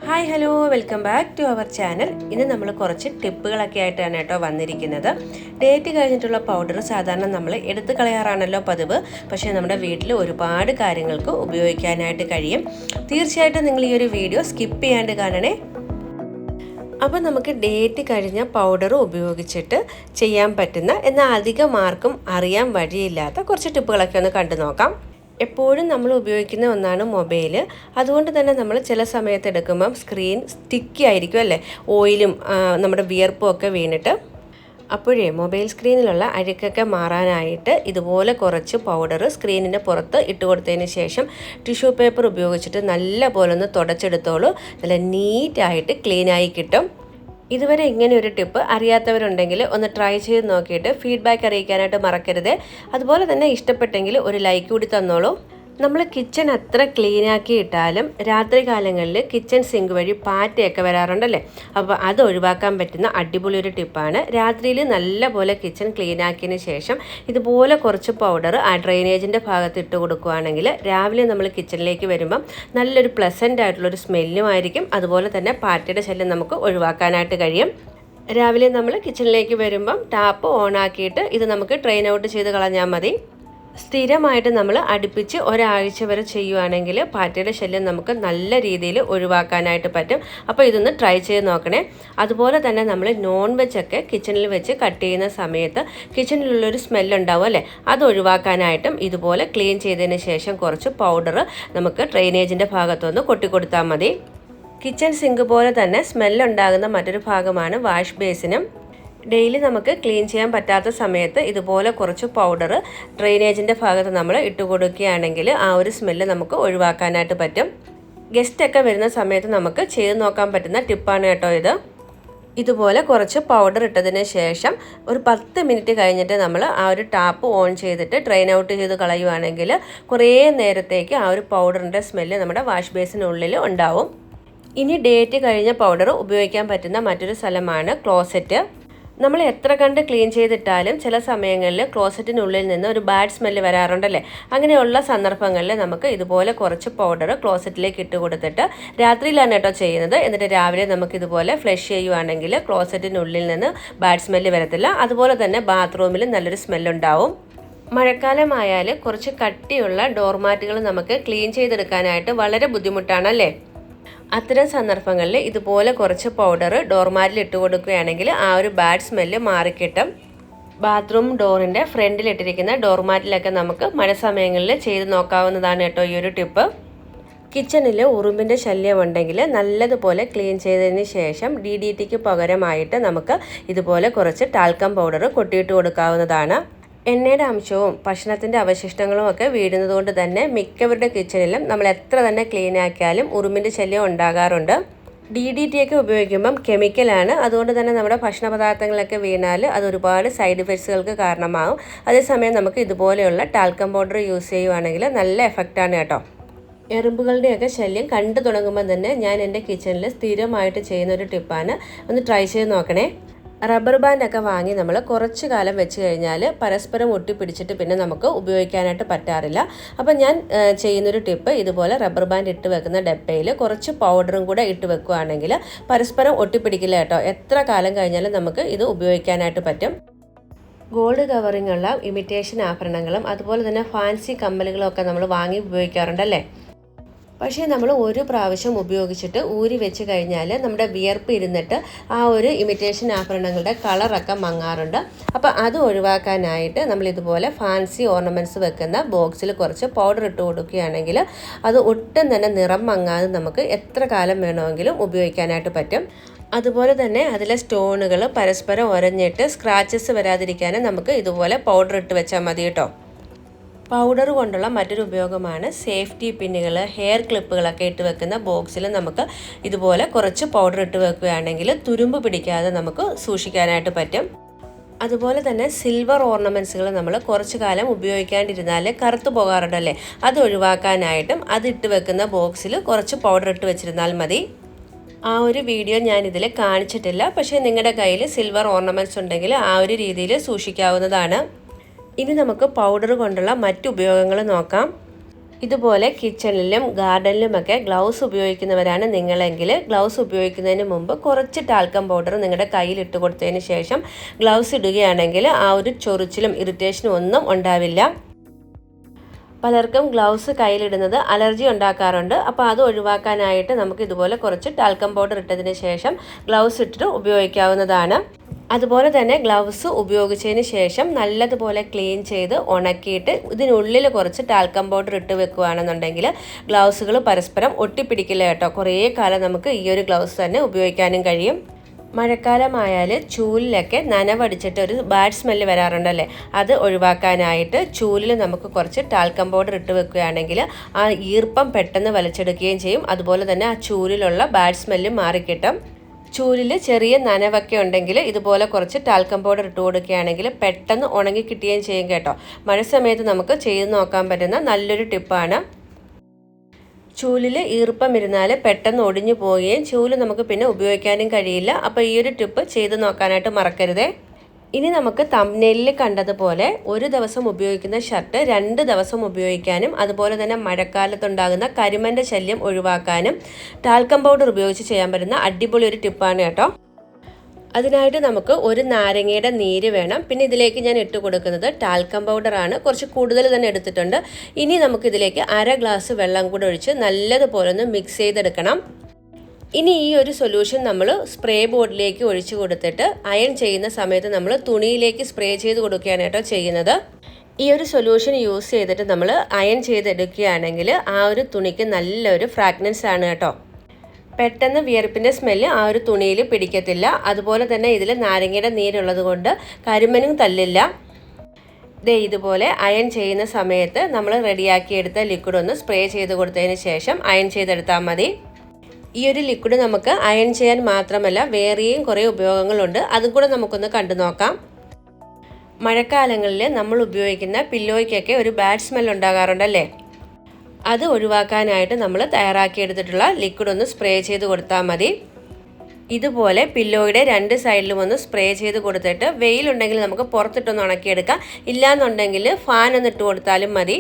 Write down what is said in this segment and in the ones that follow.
Hi hello welcome back to our channel. ഇന്ന് നമ്മൾ കുറച്ച് ടിപ്പുകളൊക്കെ ആയിട്ടാണ് കേട്ടോ വന്നിരിക്കുന്നത്. ഡേറ്റ് കഴിഞ്ഞിട്ടുള്ള പൗഡർ സാധാരണ നമ്മൾ എടുത്ത് കളയാറാണല്ലോ പതിവ്. പക്ഷേ നമ്മുടെ വീട്ടിൽ ഒരുപാട് കാര്യങ്ങൾക്ക് ഉപയോഗിക്കാനായിട്ട് കഴിയും. തീർച്ചയായിട്ടും നിങ്ങൾ ഈ ഒരു വീഡിയോ സ്കിപ്പ് ചെയ്യാണ്ട് കാണണേ. അപ്പോൾ നമുക്ക് ഡേറ്റ് കഴിഞ്ഞ പൗഡർ ഉപയോഗിച്ചിട്ട് ചെയ്യാൻ പറ്റുന്ന എന്നാൽ അധികം ആർക്കും അറിയാൻ വഴിയില്ലാത്ത കുറച്ച് ടിപ്പുകളൊക്കെ ഒന്ന് കണ്ടു നോക്കാം. എപ്പോഴും നമ്മൾ ഉപയോഗിക്കുന്ന ഒന്നാണ് മൊബൈൽ. അതുകൊണ്ട് തന്നെ നമ്മൾ ചില സമയത്ത് എടുക്കുമ്പം സ്ക്രീൻ സ്റ്റിക്കി ആയിരിക്കും അല്ലേ, ഓയിലും നമ്മുടെ വിയർപ്പും ഒക്കെ വീണിട്ട്. അപ്പോഴേ മൊബൈൽ സ്ക്രീനിലുള്ള അഴുക്കൊക്കെ മാറാനായിട്ട് ഇതുപോലെ കുറച്ച് പൗഡർ സ്ക്രീനിൻ്റെ പുറത്ത് ഇട്ട് കൊടുത്തതിന് ശേഷം ടിഷ്യൂ പേപ്പർ ഉപയോഗിച്ചിട്ട് നല്ല പോലെ ഒന്ന് തുടച്ചെടുത്തോളൂ. നല്ല നീറ്റായിട്ട് ക്ലീനായി കിട്ടും. ഇതുവരെ ഇങ്ങനെ ഒരു ടിപ്പ് അറിയാത്തവരുണ്ടെങ്കിൽ ഒന്ന് ട്രൈ ചെയ്ത് നോക്കിയിട്ട് ഫീഡ്ബാക്ക് അറിയിക്കാനായിട്ട് മറക്കരുത്. അതുപോലെ തന്നെ ഇഷ്ടപ്പെട്ടെങ്കിൽ ഒരു ലൈക്ക് കൂടി തന്നോളൂ. നമ്മൾ കിച്ചൺ അത്ര ക്ലീനാക്കി ഇട്ടാലും രാത്രി കാലങ്ങളിൽ കിച്ചൺ സിങ്ക് വഴി പാറ്റയൊക്കെ വരാറുണ്ടല്ലേ. അപ്പോൾ അത് ഒഴിവാക്കാൻ പറ്റുന്ന അടിപൊളി ഒരു ടിപ്പാണ്. രാത്രിയിൽ നല്ലപോലെ കിച്ചൺ ക്ലീനാക്കിയതിന് ശേഷം ഇതുപോലെ കുറച്ച് പൗഡർ ആ ഡ്രെയിനേജിൻ്റെ ഭാഗത്ത് ഇട്ട് കൊടുക്കുകയാണെങ്കിൽ രാവിലെ നമ്മൾ കിച്ചണിലേക്ക് വരുമ്പം നല്ലൊരു പ്ലസൻ്റ് ആയിട്ടുള്ളൊരു സ്മെല്ലുമായിരിക്കും. അതുപോലെ തന്നെ പാറ്റയുടെ ശല്യം നമുക്ക് ഒഴിവാക്കാനായിട്ട് കഴിയും. രാവിലെ നമ്മൾ കിച്ചണിലേക്ക് വരുമ്പം ടാപ്പ് ഓണാക്കിയിട്ട് ഇത് നമുക്ക് ഡ്രെയിൻ ഔട്ട് ചെയ്ത് കളഞ്ഞാൽ മതി. സ്ഥിരമായിട്ട് നമ്മൾ അടുപ്പിച്ച് ഒരാഴ്ച വരെ ചെയ്യുവാണെങ്കിൽ പാറ്റയുടെ ശല്യം നമുക്ക് നല്ല രീതിയിൽ ഒഴിവാക്കാനായിട്ട് പറ്റും. അപ്പോൾ ഇതൊന്ന് ട്രൈ ചെയ്ത് നോക്കണേ. അതുപോലെ തന്നെ നമ്മൾ നോൺ വെജ് ഒക്കെ കിച്ചണിൽ വെച്ച് കട്ട് ചെയ്യുന്ന സമയത്ത് കിച്ചണിലുള്ളൊരു സ്മെല്ലുണ്ടാവും അല്ലേ, അത് ഒഴിവാക്കാനായിട്ടും ഇതുപോലെ ക്ലീൻ ചെയ്തതിന് ശേഷം കുറച്ച് പൗഡർ നമുക്ക് ഡ്രെയിനേജിൻ്റെ ഭാഗത്തൊന്ന് കൊട്ടിക്കൊടുത്താൽ മതി. കിച്ചൺ സിങ്ക് പോലെ തന്നെ സ്മെല്ലുണ്ടാകുന്ന മറ്റൊരു ഭാഗമാണ് വാഷ് ബേസിനും. ഡെയിലി നമുക്ക് ക്ലീൻ ചെയ്യാൻ പറ്റാത്ത സമയത്ത് ഇതുപോലെ കുറച്ച് പൗഡർ ഡ്രെയിനേജിൻ്റെ ഭാഗത്ത് നമ്മൾ ഇട്ട് കൊടുക്കുകയാണെങ്കിൽ ആ ഒരു സ്മെല്ല് നമുക്ക് ഒഴിവാക്കാനായിട്ട് പറ്റും. ഗസ്റ്റൊക്കെ വരുന്ന സമയത്ത് നമുക്ക് ചെയ്ത് നോക്കാൻ പറ്റുന്ന ടിപ്പാണ് കേട്ടോ ഇത്. ഇതുപോലെ കുറച്ച് പൗഡർ ഇട്ടതിന് ശേഷം ഒരു 10 മിനിറ്റ് കഴിഞ്ഞിട്ട് നമ്മൾ ആ ഒരു ടാപ്പ് ഓൺ ചെയ്തിട്ട് ഡ്രെയിൻ ഔട്ട് ചെയ്ത് കളയുവാണെങ്കിൽ കുറേ നേരത്തേക്ക് ആ ഒരു പൗഡറിൻ്റെ സ്മെല്ല് നമ്മുടെ വാഷ് ബേസിനുള്ളിൽ ഉണ്ടാവും. ഇനി ഡേറ്റ് കഴിഞ്ഞ പൗഡർ ഉപയോഗിക്കാൻ പറ്റുന്ന മറ്റൊരു സ്ഥലമാണ് ക്ലോസറ്റ്. നമ്മൾ എത്ര കണ്ട് ക്ലീൻ ചെയ്തിട്ടാലും ചില സമയങ്ങളിൽ ക്ലോസറ്റിനുള്ളിൽ നിന്ന് ഒരു ബാഡ് സ്മെല്ല് വരാറുണ്ടല്ലേ. അങ്ങനെയുള്ള സന്ദർഭങ്ങളിൽ നമുക്ക് ഇതുപോലെ കുറച്ച് പൗഡർ ക്ലോസറ്റിലേക്ക് ഇട്ട് കൊടുത്തിട്ട് രാത്രിയിലാണ് കേട്ടോ ചെയ്യുന്നത്. എന്നിട്ട് രാവിലെ നമുക്ക് ഇതുപോലെ ഫ്ലഷ് ചെയ്യുവാണെങ്കിൽ ക്ലോസറ്റിനുള്ളിൽ നിന്ന് ബാഡ് സ്മെല്ല് വരത്തില്ല. അതുപോലെ തന്നെ ബാത്റൂമിൽ നല്ലൊരു സ്മെല്ലുണ്ടാവും. മഴക്കാലമായാൽ കുറച്ച് കട്ടിയുള്ള ഡോർമാറ്റുകൾ നമുക്ക് ക്ലീൻ ചെയ്തെടുക്കാനായിട്ട് വളരെ ബുദ്ധിമുട്ടാണല്ലേ. അത്തരം സന്ദർഭങ്ങളിൽ ഇതുപോലെ കുറച്ച് പൗഡർ ഡോർമാറ്റിൽ ഇട്ട് കൊടുക്കുകയാണെങ്കിൽ ആ ഒരു ബാഡ് സ്മെല്ല് മാറിക്കിട്ടും. ബാത്റൂം ഡോറിൻ്റെ ഫ്രണ്ടിലിട്ടിരിക്കുന്ന ഡോർമാറ്റിലൊക്കെ നമുക്ക് മഴ സമയങ്ങളിൽ ചെയ്ത് നോക്കാവുന്നതാണ് കേട്ടോ ഈ ഒരു ടിപ്പ്. കിച്ചണിൽ ഉറുമ്പിൻ്റെ ശല്യമുണ്ടെങ്കിൽ നല്ലതുപോലെ ക്ലീൻ ചെയ്തതിന് ശേഷം DDTക്ക് പകരമായിട്ട് നമുക്ക് ഇതുപോലെ കുറച്ച് ടാൽക്കം പൗഡർ കൊട്ടിയിട്ട് കൊടുക്കാവുന്നതാണ്. എണ്ണയുടെ അംശവും ഭക്ഷണത്തിൻ്റെ അവശിഷ്ടങ്ങളും ഒക്കെ വീഴുന്നത് കൊണ്ട് തന്നെ മിക്കവരുടെ കിച്ചണിലും നമ്മൾ എത്ര തന്നെ ക്ലീൻ ആക്കിയാലും ഉറുമ്പിൻ്റെ ശല്യം ഉണ്ടാകാറുണ്ട്. DDT ഒക്കെ ഉപയോഗിക്കുമ്പം കെമിക്കലാണ്. അതുകൊണ്ട് തന്നെ നമ്മുടെ ഭക്ഷണ പദാർത്ഥങ്ങളൊക്കെ വീണാൽ അത് ഒരുപാട് സൈഡ് ഇഫക്ട്സുകൾക്ക് കാരണമാകും. അതേസമയം നമുക്ക് ഇതുപോലെയുള്ള ടാൽക്കം പൗഡർ യൂസ് ചെയ്യുവാണെങ്കിൽ നല്ല എഫക്റ്റാണ് കേട്ടോ. എറുമ്പുകളുടെയൊക്കെ ശല്യം കണ്ടു തുടങ്ങുമ്പോൾ തന്നെ ഞാൻ എൻ്റെ കിച്ചണിൽ സ്ഥിരമായിട്ട് ചെയ്യുന്നൊരു ടിപ്പാണ്. ഒന്ന് ട്രൈ ചെയ്ത് നോക്കണേ. റബ്ബർ ബാൻഡൊക്കെ വാങ്ങി നമ്മൾ കുറച്ച് കാലം വെച്ച് കഴിഞ്ഞാൽ പരസ്പരം ഒട്ടിപ്പിടിച്ചിട്ട് പിന്നെ നമുക്ക് ഉപയോഗിക്കാനായിട്ട് പറ്റാറില്ല. അപ്പം ഞാൻ ചെയ്യുന്നൊരു ടിപ്പ് ഇതുപോലെ റബ്ബർ ബാൻഡ് ഇട്ട് വെക്കുന്ന ഡപ്പയിൽ കുറച്ച് പൗഡറും കൂടെ ഇട്ട് വെക്കുകയാണെങ്കിൽ പരസ്പരം ഒട്ടിപ്പിടിക്കില്ല കേട്ടോ. എത്ര കാലം കഴിഞ്ഞാലും നമുക്ക് ഇത് ഉപയോഗിക്കാനായിട്ട് പറ്റും. ഗോൾഡ് കവറിങ്ങുള്ള ഇമിറ്റേഷൻ ആഭരണങ്ങളും അതുപോലെ തന്നെ ഫാൻസി കമ്മലുകളും ഒക്കെ നമ്മൾ വാങ്ങി ഉപയോഗിക്കാറുണ്ടല്ലേ. പക്ഷേ നമ്മൾ ഒരു പ്രാവശ്യം ഉപയോഗിച്ചിട്ട് ഊരി വെച്ച് കഴിഞ്ഞാൽ നമ്മുടെ വിയർപ്പ് ഇരുന്നിട്ട് ആ ഒരു ഇമിറ്റേഷൻ ആഭരണങ്ങളുടെ കളറൊക്കെ മങ്ങാറുണ്ട്. അപ്പോൾ അത് ഒഴിവാക്കാനായിട്ട് നമ്മൾ ഇതുപോലെ ഫാൻസി ഓർണമെൻറ്റ്സ് വെക്കുന്ന ബോക്സിൽ കുറച്ച് പൗഡർ ഇട്ട് കൊടുക്കുകയാണെങ്കിൽ അത് ഒട്ടും തന്നെ നിറം മങ്ങാതെ നമുക്ക് എത്ര കാലം വേണമെങ്കിലും ഉപയോഗിക്കാനായിട്ട് പറ്റും. അതുപോലെ തന്നെ അതിലെ സ്റ്റോണുകൾ പരസ്പരം ഉരഞ്ഞിട്ട് സ്ക്രാച്ചസ് വരാതിരിക്കാനും നമുക്ക് ഇതുപോലെ പൗഡർ ഇട്ട് വെച്ചാൽ മതി കേട്ടോ. പൗഡർ കൊണ്ടുള്ള മറ്റൊരു ഉപയോഗമാണ് സേഫ്റ്റി പിന്നുകൾ, ഹെയർ ക്ലിപ്പുകളൊക്കെ ഇട്ട് വെക്കുന്ന ബോക്സിൽ നമുക്ക് ഇതുപോലെ കുറച്ച് പൗഡർ ഇട്ട് വെക്കുകയാണെങ്കിൽ തുരുമ്പ് പിടിക്കാതെ നമുക്ക് സൂക്ഷിക്കാനായിട്ട് പറ്റും. അതുപോലെ തന്നെ സിൽവർ ഓർണമെൻറ്റ്സുകൾ നമ്മൾ കുറച്ച് കാലം ഉപയോഗിക്കാണ്ടിരുന്നാൽ കറുത്തു പോകാറുണ്ടല്ലേ. അത് ഒഴിവാക്കാനായിട്ടും അത് ഇട്ട് വെക്കുന്ന ബോക്സിൽ കുറച്ച് പൗഡർ ഇട്ട് വെച്ചിരുന്നാൽ മതി. ആ ഒരു വീഡിയോ ഞാനിതിൽ കാണിച്ചിട്ടില്ല. പക്ഷേ നിങ്ങളുടെ കയ്യിൽ സിൽവർ ഓർണമെൻറ്റ്സ് ഉണ്ടെങ്കിൽ ആ ഒരു രീതിയിൽ സൂക്ഷിക്കാവുന്നതാണ്. ഇനി നമുക്ക് പൗഡർ കൊണ്ടുള്ള മറ്റു ഉപയോഗങ്ങൾ നോക്കാം. ഇതുപോലെ കിച്ചണിലും ഗാർഡനിലുമൊക്കെ ഗ്ലൗസ് ഉപയോഗിക്കുന്നവരാണ് നിങ്ങളെങ്കിൽ ഗ്ലൗസ് ഉപയോഗിക്കുന്നതിന് മുമ്പ് കുറച്ച് ടാൽക്കം പൗഡർ നിങ്ങളുടെ കയ്യിൽ ഇട്ട് കൊടുത്തതിന് ശേഷം ഗ്ലൗസ് ഇടുകയാണെങ്കിൽ ആ ഒരു ചൊറിച്ചിലും ഇറിറ്റേഷനും ഒന്നും ഉണ്ടാവില്ല. പലർക്കും ഗ്ലൗസ് കയ്യിലിടുന്നത് അലർജി ഉണ്ടാക്കാറുണ്ട്. അപ്പോൾ അത് ഒഴിവാക്കാനായിട്ട് നമുക്ക് ഇതുപോലെ കുറച്ച് ടാൽക്കം പൗഡർ ഇട്ടതിന് ശേഷം ഗ്ലൗസ് ഇട്ടിട്ട് ഉപയോഗിക്കാവുന്നതാണ്. അതുപോലെ തന്നെ ഗ്ലൗസ് ഉപയോഗിച്ചതിന് ശേഷം നല്ലതുപോലെ ക്ലീൻ ചെയ്ത് ഉണക്കിയിട്ട് ഇതിനുള്ളിൽ കുറച്ച് ടാൽക്കം പൗഡർ ഇട്ട് വെക്കുകയാണെന്നുണ്ടെങ്കിൽ ഗ്ലൗസുകൾ പരസ്പരം ഒട്ടിപ്പിടിക്കില്ല കേട്ടോ. കുറേ കാലം നമുക്ക് ഈ ഒരു ഗ്ലൗസ് തന്നെ ഉപയോഗിക്കാനും കഴിയും. മഴക്കാലമായാൽ ചൂലിലൊക്കെ നനവടിച്ചിട്ട് ഒരു ബാഡ് സ്മെല്ല് വരാറുണ്ടല്ലേ, അത് ഒഴിവാക്കാനായിട്ട് ചൂലിൽ നമുക്ക് കുറച്ച് ടാൽക്കം പൗഡർ ഇട്ട് വെക്കുകയാണെങ്കിൽ ആ ഈർപ്പം പെട്ടെന്ന് വലിച്ചെടുക്കുകയും ചെയ്യും. അതുപോലെ തന്നെ ആ ചൂലിലുള്ള ബാഡ് സ്മെല്ലും മാറിക്കിട്ടും. ചൂലിൽ ചെറിയ നനവൊക്കെ ഉണ്ടെങ്കിൽ ഇതുപോലെ കുറച്ച് ടാൽക്കം പൗഡർ ഇട്ട് കൊടുക്കുകയാണെങ്കിൽ പെട്ടെന്ന് ഉണങ്ങി കിട്ടുകയും ചെയ്യും കേട്ടോ. മഴ സമയത്ത് നമുക്ക് ചെയ്ത് നോക്കാൻ പറ്റുന്ന നല്ലൊരു ടിപ്പാണ്. ചൂലിൽ ഈർപ്പം ഇരുന്നാൽ പെട്ടെന്ന് ഒടിഞ്ഞു പോവുകയും ചൂല് നമുക്ക് പിന്നെ ഉപയോഗിക്കാനും കഴിയില്ല. അപ്പോൾ ഈ ഒരു ടിപ്പ് ചെയ്ത് നോക്കാനായിട്ട് മറക്കരുതേ. ഇനി നമുക്ക് തംബ്നെയിലിൽ കണ്ടതുപോലെ ഒരു ദിവസം ഉപയോഗിക്കുന്ന ഷർട്ട് 2 ദിവസം ഉപയോഗിക്കാനും അതുപോലെ തന്നെ മഴക്കാലത്തുണ്ടാകുന്ന കരിമൻ്റെ ശല്യം ഒഴിവാക്കാനും ടാൽക്കം പൗഡർ ഉപയോഗിച്ച് ചെയ്യാൻ പറ്റുന്ന അടിപൊളി ഒരു ടിപ്പാണ് കേട്ടോ. അതിനായിട്ട് നമുക്ക് ഒരു നാരങ്ങയുടെ നീര് വേണം. പിന്നെ ഇതിലേക്ക് ഞാൻ ഇട്ട് കൊടുക്കുന്നത് ടാൽക്കം പൗഡറാണ്. കുറച്ച് കൂടുതൽ തന്നെ എടുത്തിട്ടുണ്ട്. ഇനി നമുക്കിതിലേക്ക് 1/2 ഗ്ലാസ് വെള്ളം കൂടെ ഒഴിച്ച് നല്ലതുപോലെ ഒന്ന് മിക്സ് ചെയ്തെടുക്കണം. ഇനി ഈ ഒരു സൊല്യൂഷൻ നമ്മൾ സ്പ്രേ ബോർഡിലേക്ക് ഒഴിച്ചു കൊടുത്തിട്ട് അയൺ ചെയ്യുന്ന സമയത്ത് നമ്മൾ തുണിയിലേക്ക് സ്പ്രേ ചെയ്ത് കൊടുക്കുകയാണ് കേട്ടോ ചെയ്യുന്നത്. ഈ ഒരു സൊല്യൂഷൻ യൂസ് ചെയ്തിട്ട് നമ്മൾ അയൺ ചെയ്തെടുക്കുകയാണെങ്കിൽ ആ ഒരു തുണിക്ക് നല്ലൊരു ഫ്രാഗ്രൻസ് ആണ് കേട്ടോ. പെട്ടെന്ന് വിയർപ്പിൻ്റെ സ്മെല്ല് ആ ഒരു തുണിയിൽ പിടിക്കത്തില്ല. അതുപോലെ തന്നെ ഇതിൽ നാരങ്ങയുടെ നീരുള്ളത് കൊണ്ട് കരിമനും തല്ലില്ല. ഇതുപോലെ അയൺ ചെയ്യുന്ന സമയത്ത് നമ്മൾ റെഡിയാക്കിയെടുത്ത ലിക്വിഡ് ഒന്ന് സ്പ്രേ ചെയ്ത് കൊടുത്തതിന് ശേഷം അയൺ ചെയ്തെടുത്താൽ മതി. ഈ ഒരു ലിക്വിഡ് നമുക്ക് അയൺ ചെയ്യാൻ മാത്രമല്ല വേറെയും കുറേ ഉപയോഗങ്ങളുണ്ട്. അതും കൂടെ നമുക്കൊന്ന് കണ്ടു നോക്കാം. മഴക്കാലങ്ങളിൽ നമ്മൾ ഉപയോഗിക്കുന്ന പില്ലോയ്ക്കൊക്കെ ഒരു ബാഡ് സ്മെൽ ഉണ്ടാകാറുണ്ടല്ലേ, അത് ഒഴിവാക്കാനായിട്ട് നമ്മൾ തയ്യാറാക്കിയെടുത്തിട്ടുള്ള ലിക്വിഡ് ഒന്ന് സ്പ്രേ ചെയ്ത് കൊടുത്താൽ മതി. ഇതുപോലെ പില്ലോയുടെ 2 സൈഡിലും ഒന്ന് സ്പ്രേ ചെയ്ത് കൊടുത്തിട്ട് വെയിലുണ്ടെങ്കിൽ നമുക്ക് പുറത്തിട്ടൊന്ന് ഉണക്കിയെടുക്കാം. ഇല്ലാന്നുണ്ടെങ്കിൽ ഫാൻ ഒന്ന് ഇട്ട് കൊടുത്താലും മതി.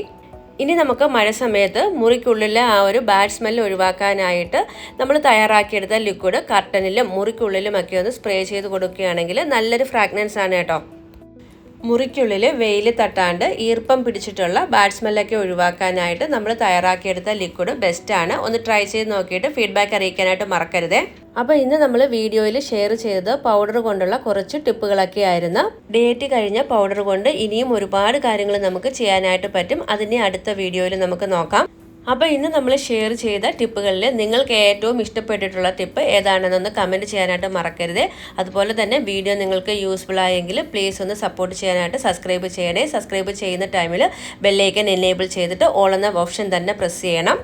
ഇനി നമുക്ക് മഴ സമയത്ത് മുറിക്കുള്ളിലെ ആ ഒരു ബാഡ് സ്മെല്ല് ഒഴിവാക്കാനായിട്ട് നമ്മൾ തയ്യാറാക്കിയെടുത്ത ലിക്വിഡ് കർട്ടനിലും മുറിക്കുള്ളിലുമൊക്കെ ഒന്ന് സ്പ്രേ ചെയ്ത് കൊടുക്കുകയാണെങ്കിൽ നല്ലൊരു ഫ്രാഗ്രൻസ് ആണ് കേട്ടോ. മുറിക്കുള്ളിൽ വെയിൽ തട്ടാണ്ട് ഈർപ്പം പിടിച്ചിട്ടുള്ള ബാഡ് സ്മെല്ലൊക്കെ ഒഴിവാക്കാനായിട്ട് നമ്മൾ തയ്യാറാക്കിയെടുത്ത ലിക്വിഡ് ബെസ്റ്റാണ്. ഒന്ന് ട്രൈ ചെയ്ത് നോക്കിയിട്ട് ഫീഡ്ബാക്ക് അറിയിക്കാനായിട്ട് മറക്കരുതേ. അപ്പോൾ ഇന്ന് നമ്മൾ വീഡിയോയിൽ ഷെയർ ചെയ്തത് പൗഡർ കൊണ്ടുള്ള കുറച്ച് ടിപ്പുകളൊക്കെ ആയിരുന്നു. ഡേറ്റ് കഴിഞ്ഞ പൗഡർ കൊണ്ട് ഇനിയും ഒരുപാട് കാര്യങ്ങൾ നമുക്ക് ചെയ്യാനായിട്ട് പറ്റും. അതിനെ അടുത്ത വീഡിയോയിൽ നമുക്ക് നോക്കാം. അപ്പോൾ ഇന്ന് നമ്മൾ ഷെയർ ചെയ്ത ടിപ്പുകളിൽ നിങ്ങൾക്ക് ഏറ്റവും ഇഷ്ടപ്പെട്ടിട്ടുള്ള ടിപ്പ് ഏതാണെന്നൊന്ന് കമൻറ്റ് ചെയ്യാനായിട്ട് മറക്കരുത്. അതുപോലെ തന്നെ വീഡിയോ നിങ്ങൾക്ക് യൂസ്ഫുൾ ആയെങ്കിൽ പ്ലീസ് ഒന്ന് സപ്പോർട്ട് ചെയ്യാനായിട്ട് സബ്സ്ക്രൈബ് ചെയ്യണേ. സബ്സ്ക്രൈബ് ചെയ്യുന്ന ടൈമിൽ ബെല്ലൈക്കൻ എനേബിൾ ചെയ്തിട്ട് ഓൾ എന്ന ഓപ്ഷൻ തന്നെ പ്രസ് ചെയ്യണം.